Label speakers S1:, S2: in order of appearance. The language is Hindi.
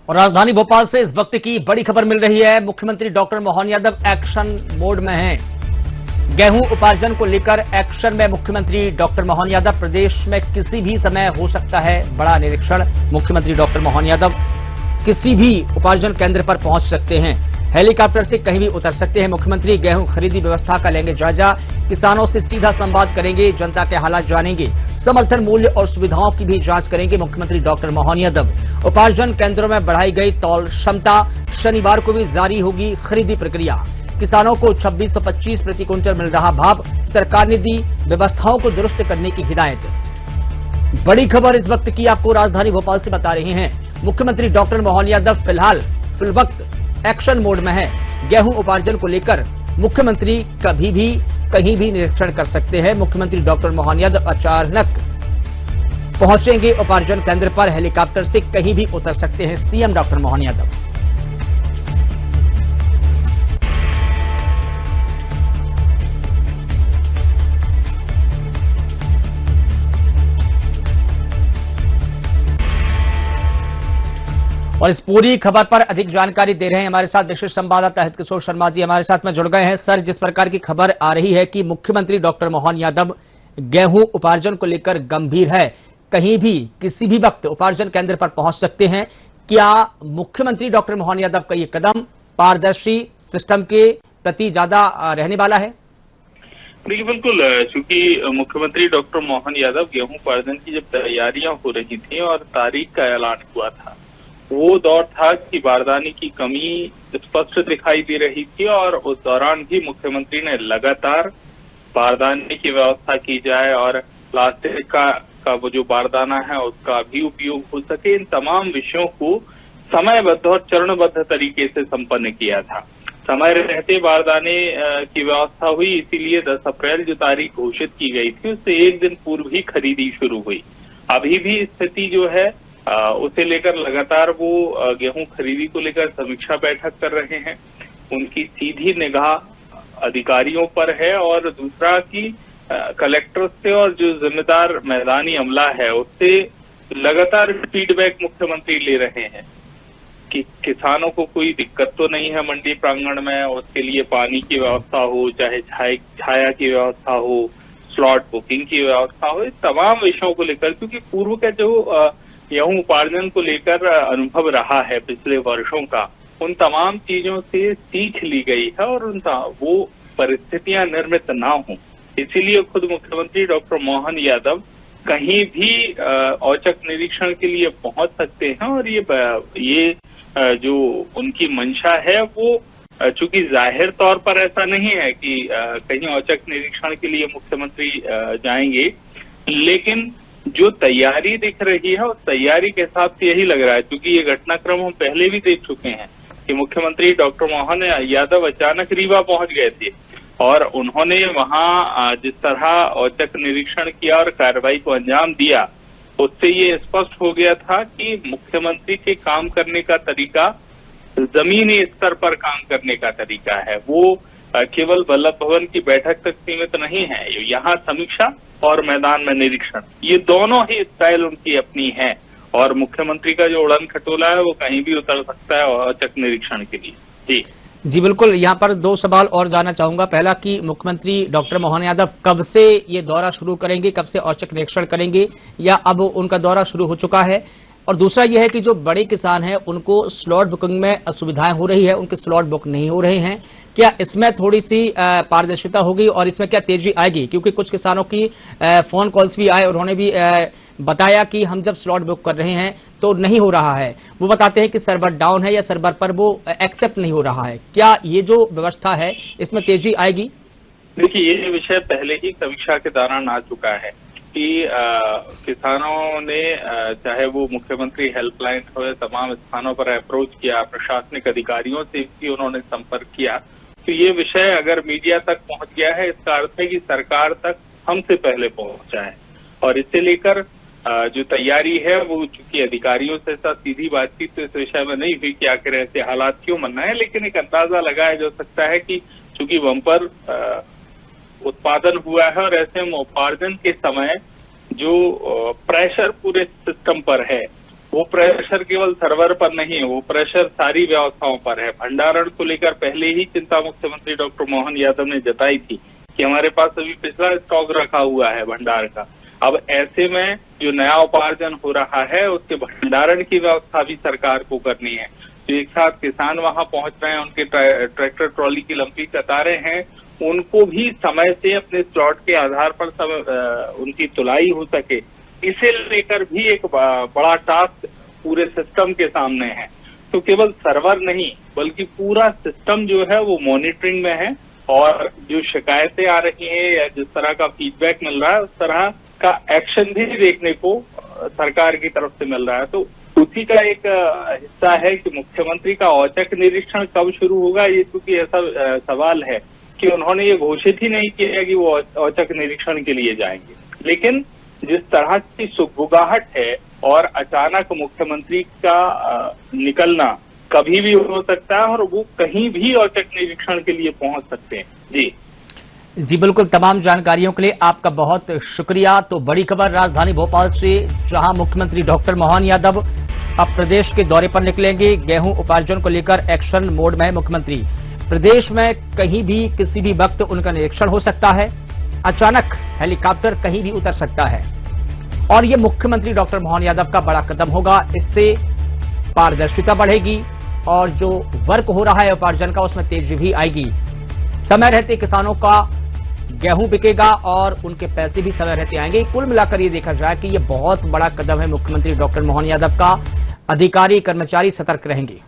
S1: और राजधानी भोपाल से इस वक्त की बड़ी खबर मिल रही है। मुख्यमंत्री doctor Mohan Yadav action mode में हैं। गेहूं उपार्जन को लेकर एक्शन में मुख्यमंत्री डॉक्टर मोहन यादव। प्रदेश में किसी भी समय हो सकता है बड़ा निरीक्षण। मुख्यमंत्री डॉक्टर मोहन यादव किसी भी उपार्जन केंद्र पर पहुंच सकते हैं। हेलीकॉप्टर से कहीं भी उतर सकते हैं। मुख्यमंत्री गेहूं खरीदी व्यवस्था का लेंगे जायजा। किसानों से सीधा संवाद करेंगे, जनता के हालात जानेंगे, समर्थन मूल्य और सुविधाओं की भी जांच करेंगे मुख्यमंत्री डॉक्टर मोहन यादव। उपार्जन केंद्रों में बढ़ाई गई तौल क्षमता। शनिवार को भी जारी होगी खरीदी प्रक्रिया। किसानों को 2625 प्रति क्विंटल मिल रहा भाव। सरकार ने दी व्यवस्थाओं को दुरुस्त करने की हिदायत। बड़ी खबर इस वक्त की आपको राजधानी भोपाल से बता रहे हैं। मुख्यमंत्री डॉक्टर मोहन यादव फिलवक्त एक्शन मोड में है। गेहूं उपार्जन को लेकर मुख्यमंत्री कभी भी कहीं भी निरीक्षण कर सकते हैं। मुख्यमंत्री डॉक्टर मोहन यादव अचानक पहुंचेंगे उपार्जन केंद्र पर। हेलीकॉप्टर से कहीं भी उतर सकते हैं सीएम डॉक्टर मोहन यादव। और इस पूरी खबर पर अधिक जानकारी दे रहे हैं हमारे साथ विशेष संवाददाता हित किशोर शर्मा जी हमारे साथ में जुड़ गए हैं। सर, जिस प्रकार की खबर आ रही है कि मुख्यमंत्री डॉक्टर मोहन यादव गेहूं उपार्जन को लेकर गंभीर है, कहीं भी किसी भी वक्त उपार्जन केंद्र पर पहुंच सकते हैं। क्या मुख्यमंत्री डॉक्टर मोहन यादव का ये कदम पारदर्शी सिस्टम के प्रति ज्यादा रहने वाला है?
S2: देखिए, बिल्कुल, चूंकि मुख्यमंत्री डॉक्टर मोहन यादव गेहूं उपार्जन की जब तैयारियां हो रही थी और तारीख का ऐलान हुआ था, वो दौर था कि बारदाने की कमी स्पष्ट दिखाई दे रही थी और उस दौरान भी मुख्यमंत्री ने लगातार बारदाने की व्यवस्था की जाए और प्लास्टिक का वो जो बारदाना है उसका भी उपयोग हो सके, इन तमाम विषयों को समयबद्ध और चरणबद्ध तरीके से संपन्न किया था। समय रहते बारदाने की व्यवस्था हुई, इसीलिए 10 अप्रैल जो तारीख घोषित की गई थी उससे एक दिन पूर्व ही खरीदी शुरू हुई। अभी भी स्थिति जो है उसे लेकर लगातार वो गेहूं खरीदी को लेकर समीक्षा बैठक कर रहे हैं। उनकी सीधी निगाह अधिकारियों पर है और दूसरा कि कलेक्टर से और जो जिम्मेदार मैदानी अमला है उससे लगातार फीडबैक मुख्यमंत्री ले रहे हैं कि किसानों को कोई दिक्कत तो नहीं है मंडी प्रांगण में। उसके लिए पानी की व्यवस्था हो, चाहे छाया की व्यवस्था हो, स्लॉट बुकिंग की व्यवस्था हो, इस तमाम विषयों को लेकर, क्योंकि पूर्व का जो गेहूं उपार्जन को लेकर अनुभव रहा है पिछले वर्षों का, उन तमाम चीजों से सीख ली गई है और वो परिस्थितियां निर्मित ना हो, इसीलिए खुद मुख्यमंत्री डॉक्टर मोहन यादव कहीं भी औचक निरीक्षण के लिए पहुंच सकते हैं। और ये जो उनकी मंशा है वो चूंकि जाहिर तौर पर ऐसा नहीं है कि कहीं औचक निरीक्षण के लिए मुख्यमंत्री जाएंगे, लेकिन जो तैयारी दिख रही है उस तैयारी के हिसाब से यही लग रहा है, क्योंकि ये घटनाक्रम हम पहले भी देख चुके हैं कि मुख्यमंत्री डॉक्टर मोहन यादव अचानक रीवा पहुंच गए थे और उन्होंने वहां जिस तरह औचक निरीक्षण किया और कार्रवाई को अंजाम दिया, उससे ये स्पष्ट हो गया था कि मुख्यमंत्री के काम करने का तरीका जमीनी स्तर पर काम करने का तरीका है। वो केवल वल्लभ भवन की बैठक तक सीमित नहीं है, यहाँ समीक्षा और मैदान में निरीक्षण, ये दोनों ही स्टाइल उनकी अपनी है और मुख्यमंत्री का जो उड़न खटोला है वो कहीं भी उतर सकता है औचक निरीक्षण के लिए।
S1: जी बिल्कुल। यहाँ पर 2 सवाल और जानना चाहूंगा। पहला कि मुख्यमंत्री डॉक्टर मोहन यादव कब से ये दौरा शुरू करेंगे, कब से औचक निरीक्षण करेंगे, या अब उनका दौरा शुरू हो चुका है? और दूसरा यह है कि जो बड़े किसान हैं उनको स्लॉट बुकिंग में असुविधाएं हो रही है, उनके स्लॉट बुक नहीं हो रहे हैं, क्या इसमें थोड़ी सी पारदर्शिता होगी और इसमें क्या तेजी आएगी? क्योंकि कुछ किसानों की फोन कॉल्स भी आए, उन्होंने भी बताया कि हम जब स्लॉट बुक कर रहे हैं तो नहीं हो रहा है। वो बताते हैं कि सर्वर डाउन है या सर्वर पर वो एक्सेप्ट नहीं हो रहा है। क्या ये जो व्यवस्था है इसमें तेजी आएगी?
S2: देखिए, ये विषय पहले ही समीक्षा के दौरान आ चुका है कि किसानों ने चाहे वो मुख्यमंत्री हेल्पलाइन हो, तमाम स्थानों पर अप्रोच किया, प्रशासनिक अधिकारियों से भी उन्होंने संपर्क किया, तो ये विषय अगर मीडिया तक पहुंच गया है इसका अर्थ है कि सरकार तक हमसे पहले पहुंचा है। और इसे लेकर जो तैयारी है वो चूंकि अधिकारियों से साथ सीधी बातचीत तो इस विषय में नहीं हुई कि आखिर ऐसे हालात क्यों बनना है, लेकिन एक अंदाजा लगाया जा सकता है कि चूंकि बम्पर उत्पादन हुआ है और ऐसे में उपार्जन के समय जो प्रेशर पूरे सिस्टम पर है वो प्रेशर केवल सर्वर पर नहीं है, वो प्रेशर सारी व्यवस्थाओं पर है। भंडारण को लेकर पहले ही चिंता मुख्यमंत्री डॉक्टर मोहन यादव ने जताई थी कि हमारे पास अभी पिछला स्टॉक रखा हुआ है भंडार का। अब ऐसे में जो नया उपार्जन हो रहा है उसके भंडारण की व्यवस्था भी सरकार को करनी है। जो एक साथ किसान वहां पहुंच रहे हैं, उनके ट्रैक्टर ट्रॉली की लंबी कतारें हैं, उनको भी समय से अपने स्लॉट के आधार पर उनकी तुलाई हो सके, इसे लेकर भी एक बड़ा टास्क पूरे सिस्टम के सामने है। तो केवल सर्वर नहीं बल्कि पूरा सिस्टम जो है वो मॉनिटरिंग में है, और जो शिकायतें आ रही हैं या जिस तरह का फीडबैक मिल रहा है उस तरह का एक्शन भी देखने को सरकार की तरफ से मिल रहा है। तो उसी का एक हिस्सा है कि मुख्यमंत्री का औचक निरीक्षण कब शुरू होगा, ये क्योंकि ऐसा सवाल है कि उन्होंने ये घोषित ही नहीं किया कि वो औचक निरीक्षण के लिए जाएंगे। लेकिन जिस तरह की सुगबुगाहट है और अचानक मुख्यमंत्री का निकलना कभी भी हो सकता है और वो कहीं भी औचक निरीक्षण के लिए पहुंच सकते हैं।
S1: जी बिल्कुल, तमाम जानकारियों के लिए आपका बहुत शुक्रिया। तो बड़ी खबर राजधानी भोपाल से, जहां मुख्यमंत्री डॉक्टर मोहन यादव अब प्रदेश के दौरे पर निकलेंगे। गेहूं उपार्जन को लेकर एक्शन मोड में है मुख्यमंत्री। प्रदेश में कहीं भी किसी भी वक्त उनका निरीक्षण हो सकता है, अचानक हेलीकॉप्टर कहीं भी उतर सकता है, और ये मुख्यमंत्री डॉक्टर मोहन यादव का बड़ा कदम होगा। इससे पारदर्शिता बढ़ेगी और जो वर्क हो रहा है उपार्जन का उसमें तेजी भी आएगी। समय रहते किसानों का गेहूं बिकेगा और उनके पैसे भी समय रहते आएंगे। कुल मिलाकर ये देखा जाए कि ये बहुत बड़ा कदम है मुख्यमंत्री डॉक्टर मोहन यादव का। अधिकारी कर्मचारी सतर्क रहेंगे।